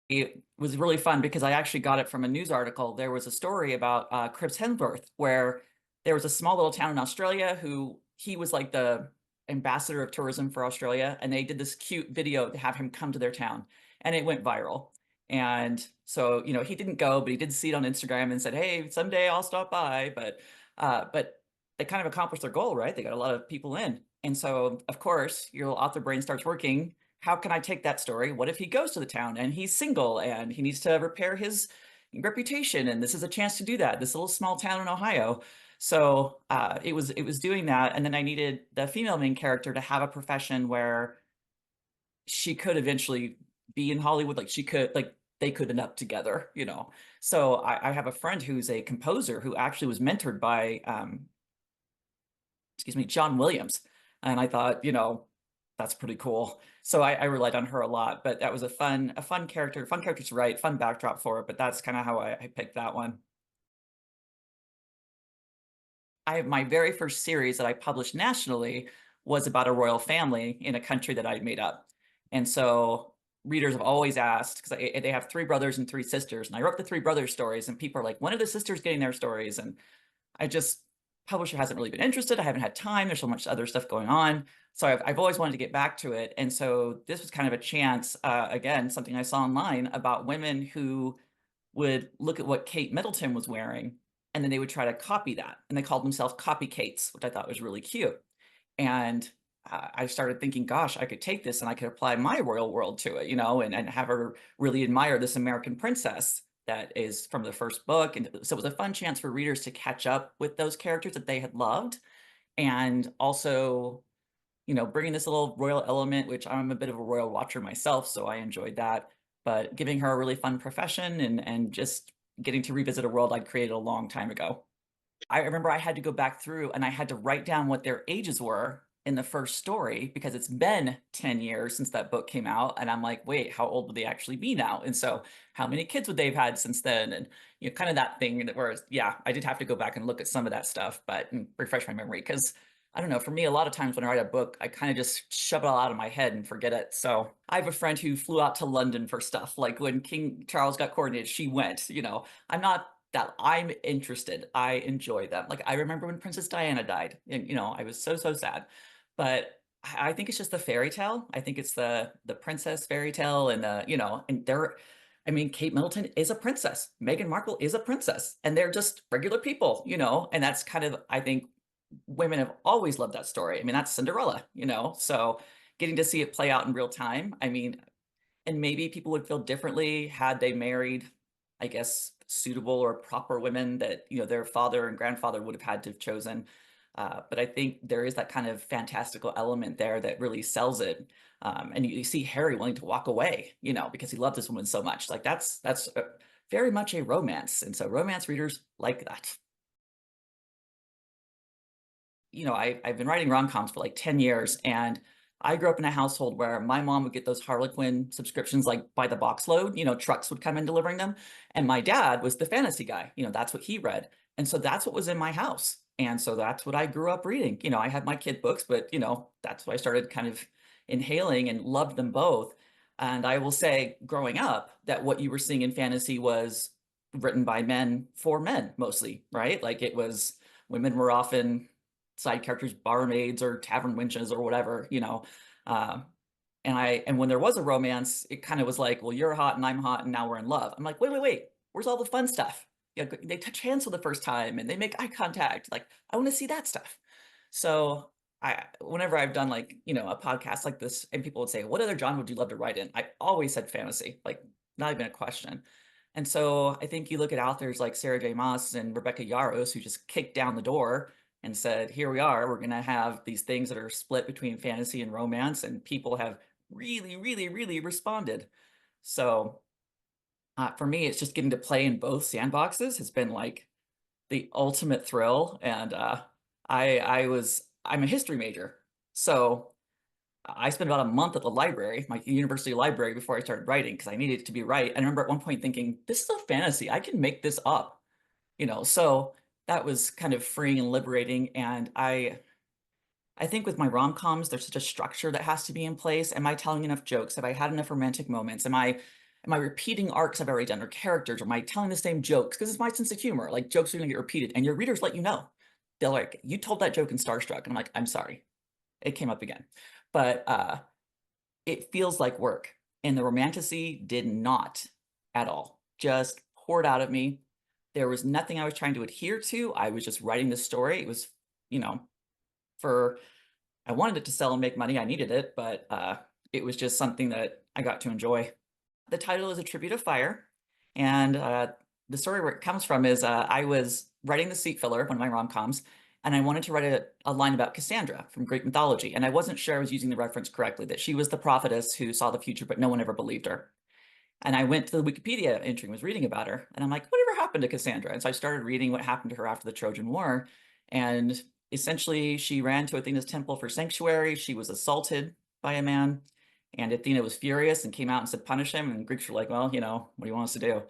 It was really fun because I actually got it from a news article. There was a story about Chris Hemsworth where there was a small little town in Australia who he was like the ambassador of tourism for Australia, and they did this cute video to have him come to their town, and it went viral. And so, he didn't go, but he did see it on Instagram and said, "Hey, someday I'll stop by." But they kind of accomplished their goal, right? They got a lot of people in, and so of course your little author brain starts working. How can I take that story? What if he goes to the town and he's single and he needs to repair his reputation? And this is a chance to do that. This little small town in Ohio. So it was doing that, and then I needed the female main character to have a profession where she could eventually be in Hollywood. Like she could, like they could end up together. So I have a friend who's a composer who actually was mentored by excuse me, John Williams. And I thought, that's pretty cool. So I relied on her a lot, but that was a fun character to write, fun backdrop for it. But that's kind of how I picked that one. My very first series that I published nationally was about a royal family in a country that I'd made up. And so readers have always asked, because they have three brothers and three sisters, and I wrote the three brothers stories, and people are like, when are the sisters getting their stories? And I just publisher hasn't really been interested. I haven't had time. There's so much other stuff going on. So I've always wanted to get back to it. And so this was kind of a chance, again, something I saw online about women who would look at what Kate Middleton was wearing, and then they would try to copy that. And they called themselves copycates, which I thought was really cute. And I started thinking, gosh, I could take this and I could apply my royal world to it, and have her really admire this American princess that is from the first book. And so it was a fun chance for readers to catch up with those characters that they had loved. And also, bringing this little royal element, which I'm a bit of a royal watcher myself, so I enjoyed that. But giving her a really fun profession and just getting to revisit a world I'd created a long time ago. I remember I had to go back through and I had to write down what their ages were in the first story because it's been 10 years since that book came out. And I'm like, wait, how old would they actually be now? And so how many kids would they have had since then? And kind of that thing that where, yeah, I did have to go back and look at some of that stuff, but and refresh my memory because I don't know, for me, a lot of times when I write a book, I kind of just shove it all out of my head and forget it. So I have a friend who flew out to London for stuff. Like when King Charles got coronated, she went. I'm not that I'm interested. I enjoy them. Like I remember when Princess Diana died, and I was so sad. But I think it's just the fairy tale. I think it's the princess fairy tale, and and they're. I mean, Kate Middleton is a princess. Meghan Markle is a princess, and they're just regular people. And that's kind of I think women have always loved that story. I mean, that's Cinderella. So getting to see it play out in real time. I mean, and maybe people would feel differently had they married, I guess, suitable or proper women that their father and grandfather would have had to have chosen. But I think there is that kind of fantastical element there that really sells it. And you see Harry wanting to walk away, because he loved this woman so much. Like that's very much a romance, and so romance readers like that. I've been writing rom-coms for like 10 years, and I grew up in a household where my mom would get those Harlequin subscriptions like by the box load. Trucks would come in delivering them. And my dad was the fantasy guy. That's what he read. And so that's what was in my house. And so that's what I grew up reading. I had my kid books, but that's what I started kind of inhaling and loved them both. And I will say, growing up, that what you were seeing in fantasy was written by men for men mostly, right? Like it was women were often side characters, barmaids or tavern wenches or whatever. Uh, and when there was a romance, it kind of was like, well, you're hot and I'm hot and now we're in love. I'm like, wait, where's all the fun stuff? They touch hands for the first time and they make eye contact. Like, I want to see that stuff. So whenever I've done like, a podcast like this and people would say, what other genre would you love to write in? I always said fantasy, like not even a question. And so I think you look at authors like Sarah J. Maas and Rebecca Yarros who just kicked down the door and said, here we are, we're going to have these things that are split between fantasy and romance, and people have really, really, really responded. So for me, it's just getting to play in both sandboxes has been like the ultimate thrill. And I'm a history major. So I spent about a month at the library, my university library, before I started writing because I needed it to be right. And I remember at one point thinking, this is a fantasy. I can make this up. So that was kind of freeing and liberating. And I think with my rom-coms, there's such a structure that has to be in place. Am I telling enough jokes? Have I had enough romantic moments? Am I Am I repeating arcs I've already done or characters? Or am I telling the same jokes? Because it's my sense of humor. Like jokes are going to get repeated, and your readers let you know. They're like, you told that joke in Starstruck. And I'm like, I'm sorry. It came up again. But it feels like work. And the romantasy did not at all. Just poured out of me. There was nothing I was trying to adhere to. I was just writing the story. It was, you know, for I wanted it to sell and make money. I needed it, but it was just something that I got to enjoy. The title is A Tribute of Fire, and the story where it comes from is I was writing The Seat Filler, one of my rom-coms, and I wanted to write a line about Cassandra from Greek mythology, and I wasn't sure I was using the reference correctly, that she was the prophetess who saw the future, but no one ever believed her. And I went to the Wikipedia entry and was reading about her, and I'm like, whatever happened to Cassandra? And so I started reading what happened to her after the Trojan War, and essentially she ran to Athena's temple for sanctuary. She was assaulted by a man, and Athena was furious and came out and said, punish him. And Greeks were like, well, what do you want us to do?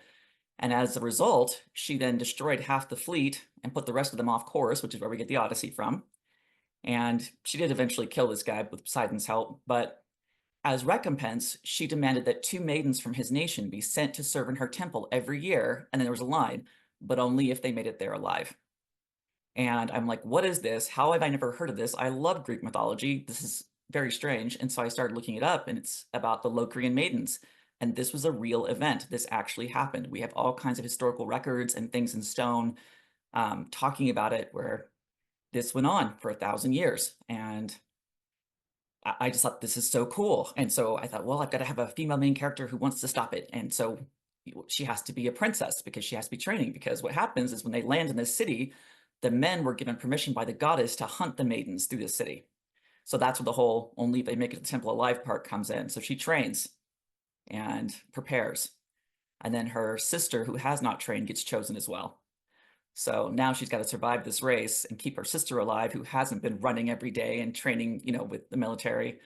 And as a result, she then destroyed half the fleet and put the rest of them off course, which is where we get the Odyssey from. And she did eventually kill this guy with Poseidon's help, but as recompense, she demanded that 2 maidens from his nation be sent to serve in her temple every year. And then there was a line, but only if they made it there alive. And I'm like, what is this? How have I never heard of this? I love Greek mythology. This is very strange. And so I started looking it up, and it's about the Locrian maidens. And this was a real event. This actually happened. We have all kinds of historical records and things in stone talking about it, where this went on for 1,000 years. And I just thought this is so cool. And so I thought, well, I've got to have a female main character who wants to stop it. And so she has to be a princess because she has to be training. Because what happens is when they land in this city, the men were given permission by the goddess to hunt the maidens through the city. So that's where the whole only if they make it to the temple alive part comes in. So she trains and prepares. And then her sister, who has not trained, gets chosen as well. So now she's got to survive this race and keep her sister alive, who hasn't been running every day and training, with the military.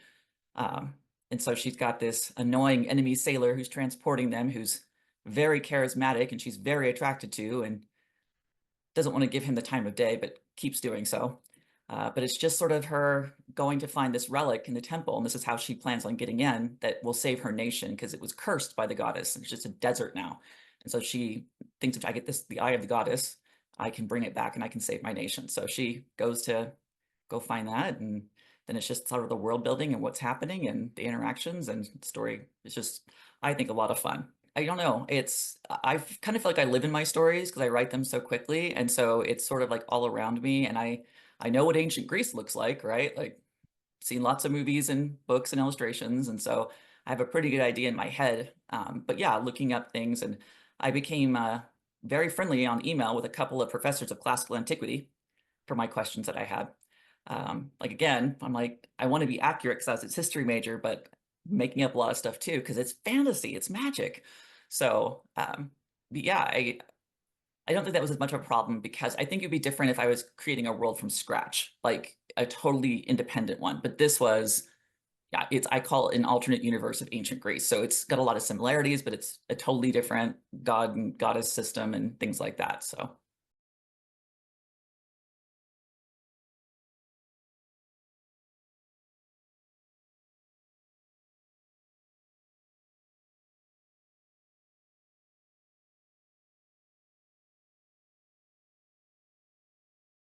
Um, and so she's got this annoying enemy sailor who's transporting them, who's very charismatic and she's very attracted to, and doesn't want to give him the time of day, but keeps doing so. But it's just sort of her going to find this relic in the temple, and this is how she plans on getting in, that will save her nation because it was cursed by the goddess, and it's just a desert now. And so she thinks, if I get the eye of the goddess, I can bring it back and I can save my nation. So she goes to go find that, and then it's just sort of the world building and what's happening and the interactions, and the story is just, I think, a lot of fun. I don't know. I kind of feel like I live in my stories because I write them so quickly. And so it's sort of like all around me. And I know what ancient Greece looks like, right? Like, seen lots of movies and books and illustrations. And so I have a pretty good idea in my head. But yeah, looking up things. And I became very friendly on email with a couple of professors of classical antiquity for my questions that I had. Like, again, I'm like, I want to be accurate because I was a history major, but making up a lot of stuff too, because it's fantasy, it's magic. So, but yeah, I don't think that was as much of a problem, because I think it'd be different if I was creating a world from scratch, like a totally independent one. But this was, yeah, I call it an alternate universe of ancient Greece. So it's got a lot of similarities, but it's a totally different god and goddess system and things like that. So